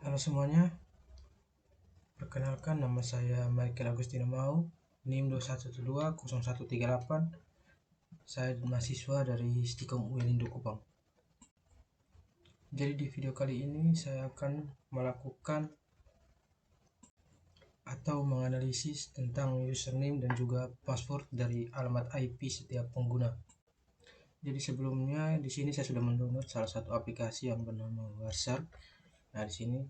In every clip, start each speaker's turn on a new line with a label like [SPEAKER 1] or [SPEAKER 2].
[SPEAKER 1] Halo semuanya, perkenalkan nama saya Michael Agustina Mau, NIM 21120138. Saya mahasiswa dari Stikom UIN Indo Kupang. Jadi di video kali ini saya akan melakukan atau menganalisis tentang username dan juga password dari alamat IP setiap pengguna. Jadi sebelumnya di sini saya sudah mendownload salah satu aplikasi yang bernama Wireshark. Nah, di sini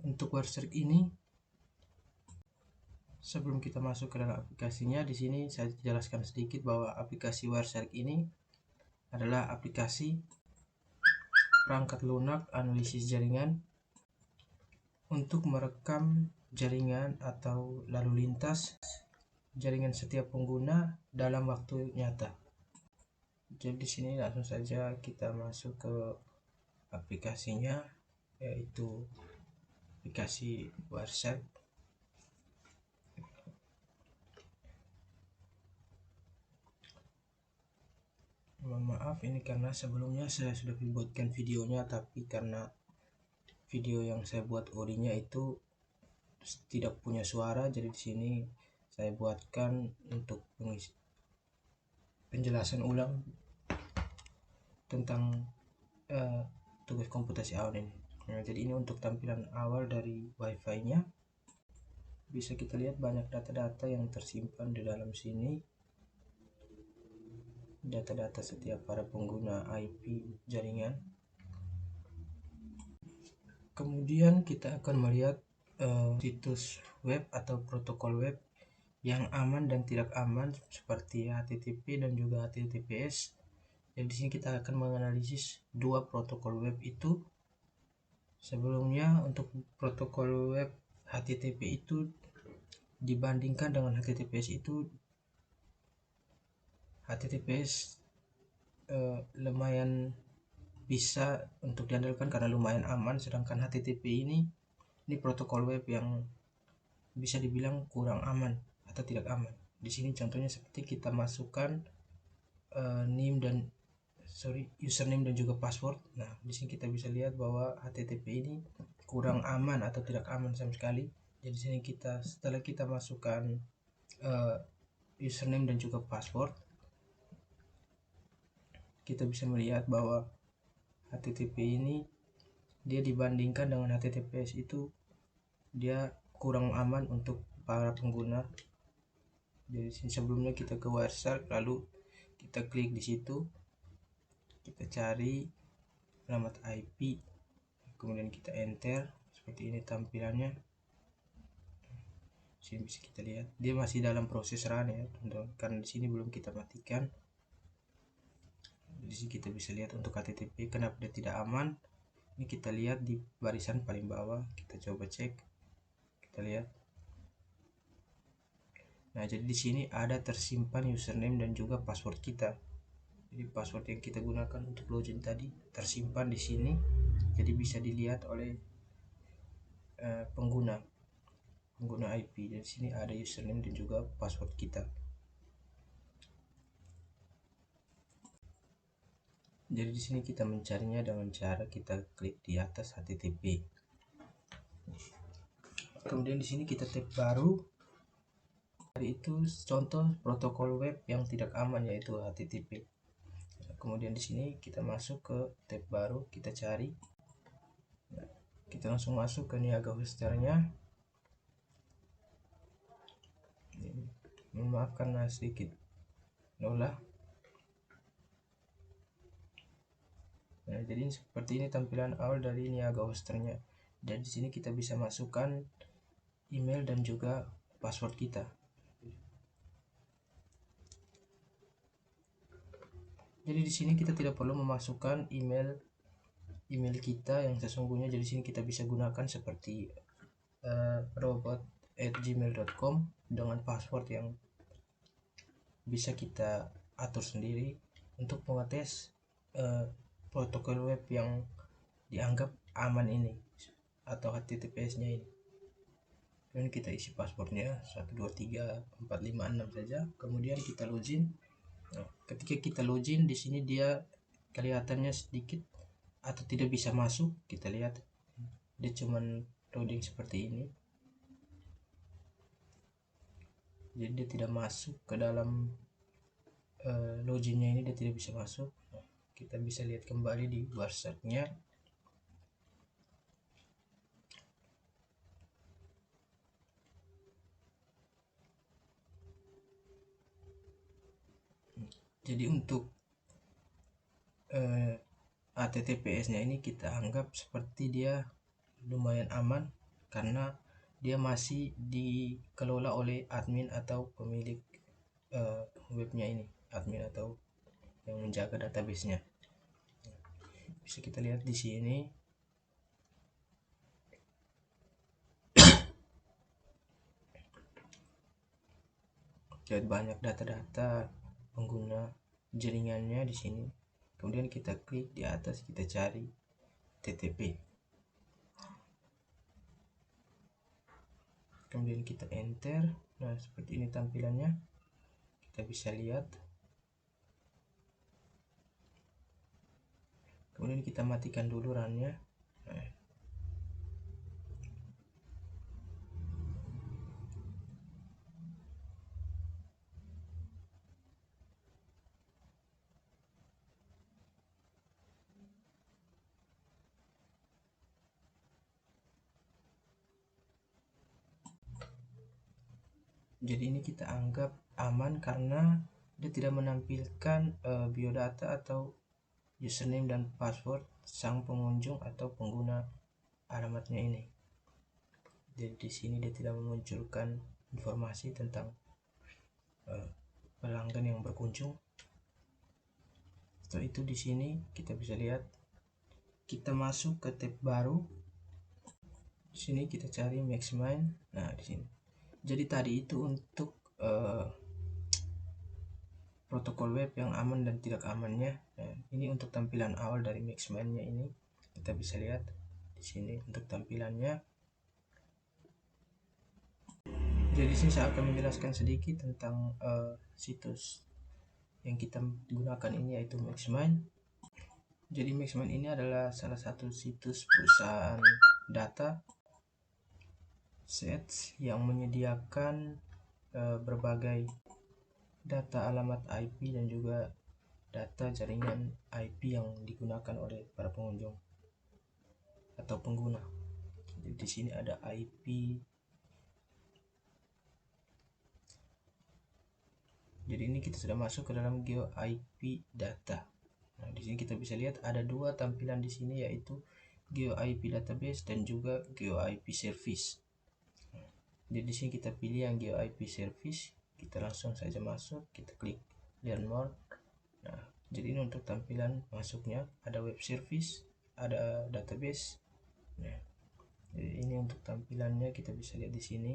[SPEAKER 1] untuk Wireshark ini, sebelum kita masuk ke dalam aplikasinya, di sini saya jelaskan sedikit bahwa aplikasi Wireshark ini adalah aplikasi perangkat lunak analisis jaringan untuk merekam jaringan atau lalu lintas jaringan setiap pengguna dalam waktu nyata. Jadi di sini langsung saja kita masuk ke aplikasinya, yaitu aplikasi Wireshark. Mohon maaf ini karena sebelumnya saya sudah membuatkan videonya, tapi karena video yang saya buat audio-nya itu tidak punya suara, jadi di sini saya buatkan untuk penjelasan ulang tentang tugas komputasi awal ini. Nah, jadi ini untuk tampilan awal dari wifi-nya. Bisa kita lihat banyak data-data yang tersimpan di dalam sini. Data-data setiap para pengguna IP jaringan. Kemudian kita akan melihat situs web atau protokol web yang aman dan tidak aman seperti HTTP dan juga HTTPS. Jadi di sini kita akan menganalisis dua protokol web itu. Sebelumnya untuk protokol web HTTP itu dibandingkan dengan HTTPS itu, HTTPS lumayan bisa untuk diandalkan karena lumayan aman, sedangkan HTTP ini protokol web yang bisa dibilang kurang aman atau tidak aman. Di sini contohnya seperti kita masukkan username dan juga password. Nah, di sini kita bisa lihat bahwa HTTP ini kurang aman atau tidak aman sama sekali. Jadi di sini setelah kita masukkan username dan juga password, kita bisa melihat bahwa HTTP ini dia dibandingkan dengan HTTPS itu dia kurang aman untuk para pengguna. Jadi sebelumnya kita ke Wireshark, lalu kita klik di situ, kita cari alamat IP, kemudian kita enter. Seperti ini tampilannya. Sini bisa kita lihat dia masih dalam proses run ya, karena di sini belum kita matikan. Di sini kita bisa lihat untuk HTTP kenapa dia tidak aman. Ini kita lihat di barisan paling bawah, kita coba cek, kita lihat. Nah, jadi di sini ada tersimpan username dan juga password kita. Jadi password yang kita gunakan untuk login tadi tersimpan di sini, jadi bisa dilihat oleh pengguna IP. Di sini ada username dan juga password kita. Jadi di sini kita mencarinya dengan cara kita klik di atas HTTP. Kemudian di sini kita tab baru. Itu contoh protokol web yang tidak aman, yaitu HTTP. Kemudian di sini kita masuk ke tab baru, kita cari. Nah, kita langsung masuk ke Niaga hosternya. Maaf karena sedikit lelah. Nah, jadi seperti ini tampilan awal dari Niaga hosternya. Dan di sini kita bisa masukkan email dan juga password kita. Jadi di sini kita tidak perlu memasukkan email kita yang sesungguhnya. Jadi di sini kita bisa gunakan seperti robot@gmail.com dengan password yang bisa kita atur sendiri untuk mengetes protokol web yang dianggap aman ini atau HTTPS-nya ini. Kemudian kita isi passwordnya 123456 saja. Kemudian kita login. Nah, ketika kita login di sini dia kelihatannya sedikit atau tidak bisa masuk. Kita lihat dia cuman loading seperti ini, jadi dia tidak masuk ke dalam loginnya ini, dia tidak bisa masuk. Kita bisa lihat kembali di websitenya. Jadi untuk HTTPS-nya ini kita anggap seperti dia lumayan aman karena dia masih dikelola oleh admin atau pemilik webnya ini, admin atau yang menjaga database-nya. Bisa kita lihat di sini. Lihat banyak data-data pengguna jaringannya di sini. Kemudian kita klik di atas, kita cari TTP. Kemudian kita enter. Nah, seperti ini tampilannya. Kita bisa lihat. Kemudian kita matikan dulu runnya. Nah, jadi ini kita anggap aman karena dia tidak menampilkan biodata atau username dan password sang pengunjung atau pengguna alamatnya ini. Jadi di sini dia tidak memunculkan informasi tentang pelanggan yang berkunjung. Setelah itu di sini kita bisa lihat, kita masuk ke tab baru. Di sini kita cari Maxmind. Nah, di sini. Jadi tadi itu untuk protokol web yang aman dan tidak amannya. Nah, ini untuk tampilan awal dari Maxmind-nya ini. Kita bisa lihat di sini untuk tampilannya. Jadi di sini saya akan menjelaskan sedikit tentang situs yang kita gunakan ini, yaitu Maxmind. Jadi Maxmind ini adalah salah satu situs perusahaan data sets yang menyediakan berbagai data alamat IP dan juga data jaringan IP yang digunakan oleh para pengunjung atau pengguna. Jadi di sini ada IP. Jadi ini kita sudah masuk ke dalam GeoIP data. Nah, di sini kita bisa lihat ada dua tampilan di sini, yaitu GeoIP database dan juga GeoIP service. Jadi di sini kita pilih yang GeoIP service, kita langsung saja masuk, kita klik learn more. Nah, jadi ini untuk tampilan masuknya, ada web service, ada database. Nah, jadi ini untuk tampilannya kita bisa lihat di sini.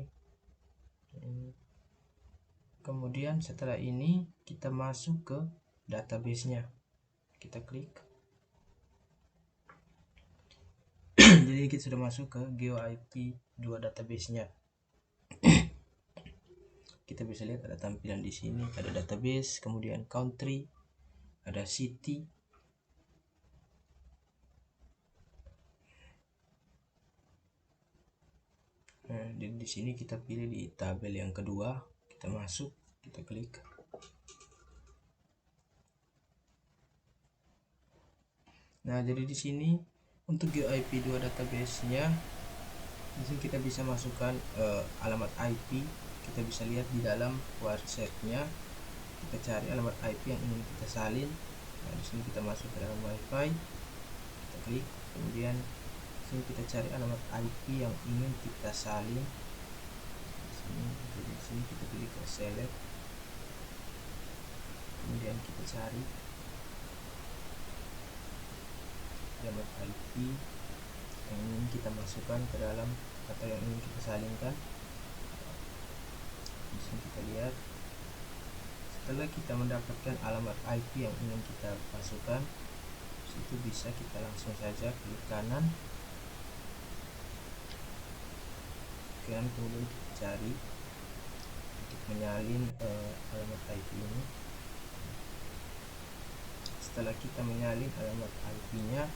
[SPEAKER 1] Kemudian setelah ini kita masuk ke database-nya, kita klik. Jadi kita sudah masuk ke GeoIP 2 database-nya. Kita bisa lihat ada tampilan di sini, ada database, kemudian country, ada city. Nah, di sini kita pilih di tabel yang kedua, kita masuk, kita klik. Nah, jadi di sini untuk GeoIP 2 database-nya, di sini kita bisa masukkan alamat IP. Kita bisa lihat di dalam website-nya, kita cari alamat IP yang ingin kita salin. Nah, di sini kita masuk ke dalam WiFi, kita klik, kemudian di sini kita cari alamat IP yang ingin kita salin. Jadi di sini kita pilih ke select, kemudian kita cari alamat IP yang ingin kita masukkan ke dalam atau yang ingin kita salinkan. Di sini kita lihat, setelah kita mendapatkan alamat IP yang ingin kita masukkan, situ bisa kita langsung saja klik kanan, kemudian kita cari untuk menyalin alamat IP ini. Setelah kita menyalin alamat IP-nya,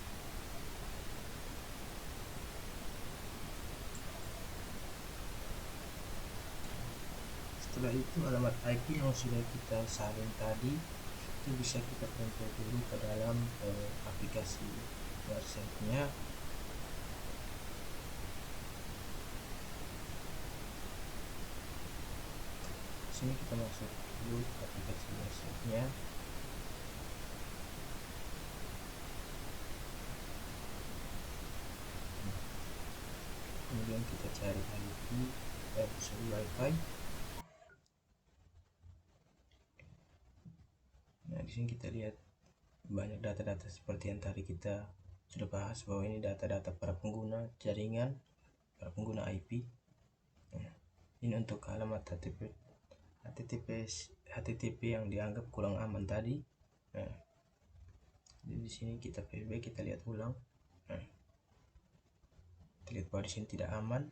[SPEAKER 1] Setelah itu alamat IP yang sudah kita salin tadi itu bisa kita tempel dulu ke dalam aplikasi websitenya. Sini kita masuk dulu ke aplikasi websitenya. Kemudian kita cari IP Wi-Fi. Nah, di sini kita lihat banyak data-data seperti yang tadi kita sudah bahas, bahwa ini data-data para pengguna jaringan, para pengguna IP. Nah, ini untuk alamat HTTP yang dianggap kurang aman tadi. Nah, jadi di sini kita flashback, kita lihat ulang. Nah, kita lihat bahwa di sini tidak aman,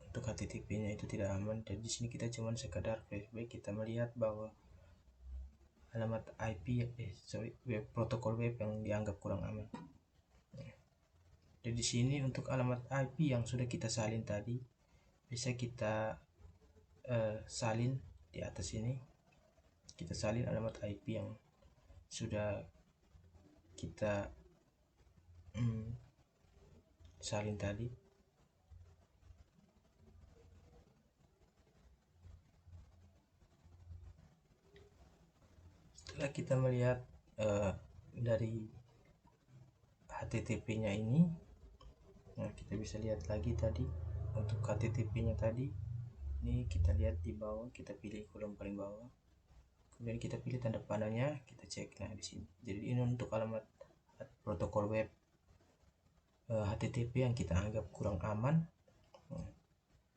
[SPEAKER 1] untuk HTTP-nya itu tidak aman. Jadi di sini kita cuman sekadar flashback, kita melihat bahwa alamat IP protokol web yang dianggap kurang aman. Jadi di sini untuk alamat IP yang sudah kita salin tadi bisa kita salin di atas ini. Kita salin alamat IP yang sudah kita salin tadi. Setelah kita melihat dari HTTP-nya ini, nah kita bisa lihat lagi tadi untuk HTTP-nya tadi. Ini kita lihat di bawah, kita pilih kolom paling bawah. Kemudian kita pilih tanda panahnya, kita cek. Nah, di sini. Jadi ini untuk alamat protokol web HTTP yang kita anggap kurang aman. Nah,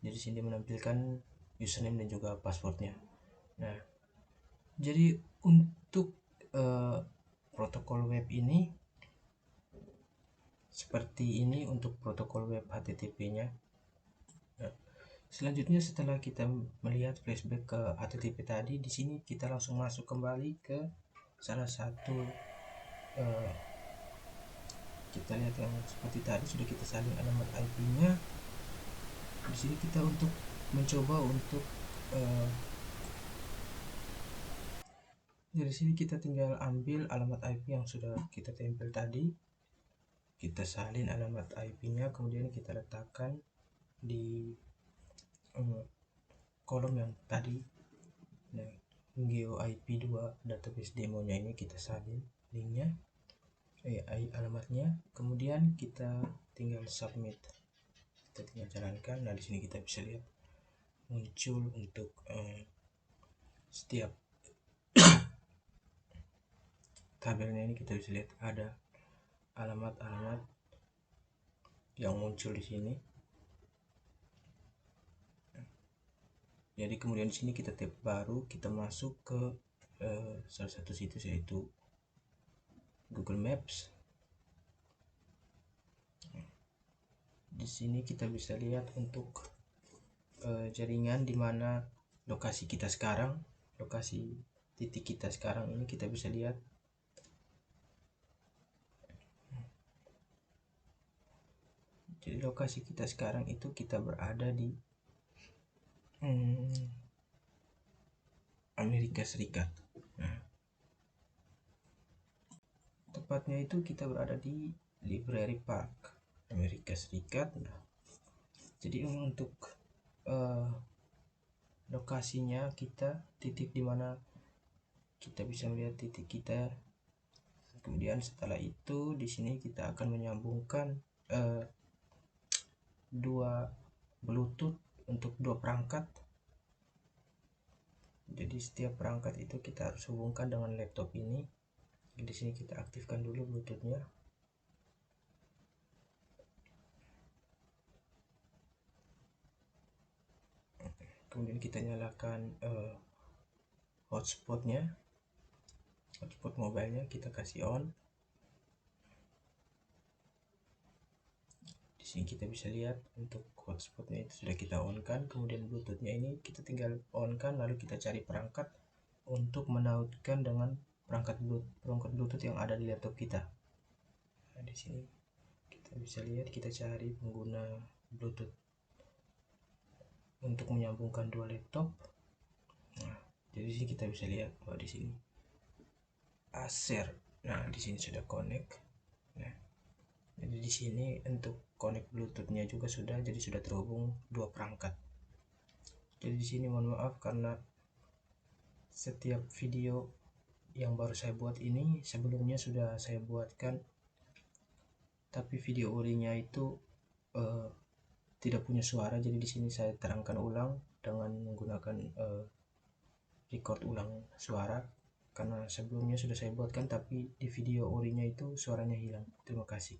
[SPEAKER 1] jadi sini menampilkan username dan juga passwordnya. Nah, jadi untuk protokol web ini seperti ini untuk protokol web HTTP-nya. Nah, selanjutnya setelah kita melihat flashback ke HTTP tadi, di sini kita langsung masuk kembali ke salah satu kita lihat yang seperti tadi sudah kita salin alamat IP-nya. Di sini kita untuk mencoba untuk dari sini kita tinggal ambil alamat IP yang sudah kita tempel tadi, kita salin alamat IP-nya, kemudian kita letakkan di kolom yang tadi. Nah, GeoIP2 database demonya ini kita salin linknya, alamatnya, kemudian kita tinggal submit, kita tinggal jalankan. Nah, di sini kita bisa lihat muncul untuk setiap tabelnya ini, kita bisa lihat ada alamat-alamat yang muncul di sini. Jadi kemudian di sini kita tab baru, kita masuk ke salah satu situs yaitu Google Maps. Di sini kita bisa lihat untuk jaringan di mana lokasi kita sekarang, lokasi titik kita sekarang ini kita bisa lihat. Jadi lokasi kita sekarang itu kita berada di Amerika Serikat. Nah, tepatnya itu kita berada di Library Park, Amerika Serikat. Nah, jadi untuk lokasinya kita, titik dimana kita bisa melihat titik kita. Kemudian setelah itu di sini kita akan menyambungkan dua Bluetooth untuk dua perangkat. Jadi setiap perangkat itu kita harus hubungkan dengan laptop ini. Di sini kita aktifkan dulu Bluetoothnya. Kemudian kita nyalakan hotspotnya, hotspot mobilenya kita kasih on. Di sini kita bisa lihat untuk hotspotnya itu sudah kita on kan. Kemudian Bluetoothnya ini kita tinggal on kan, lalu kita cari perangkat untuk menautkan dengan perangkat Bluetooth yang ada di laptop kita. Nah, di sini kita bisa lihat, kita cari pengguna Bluetooth untuk menyambungkan dua laptop. Nah, jadi di sini kita bisa lihat bahwa di sini Acer. Nah, di sini sudah connect. Nah, jadi di sini untuk connect Bluetooth-nya juga sudah, jadi sudah terhubung dua perangkat. Jadi di sini mohon maaf karena setiap video yang baru saya buat ini sebelumnya sudah saya buatkan, tapi video urinya itu tidak punya suara. Jadi di sini saya terangkan ulang dengan menggunakan record ulang suara, karena sebelumnya sudah saya buatkan tapi di video urinya itu suaranya hilang. Terima kasih.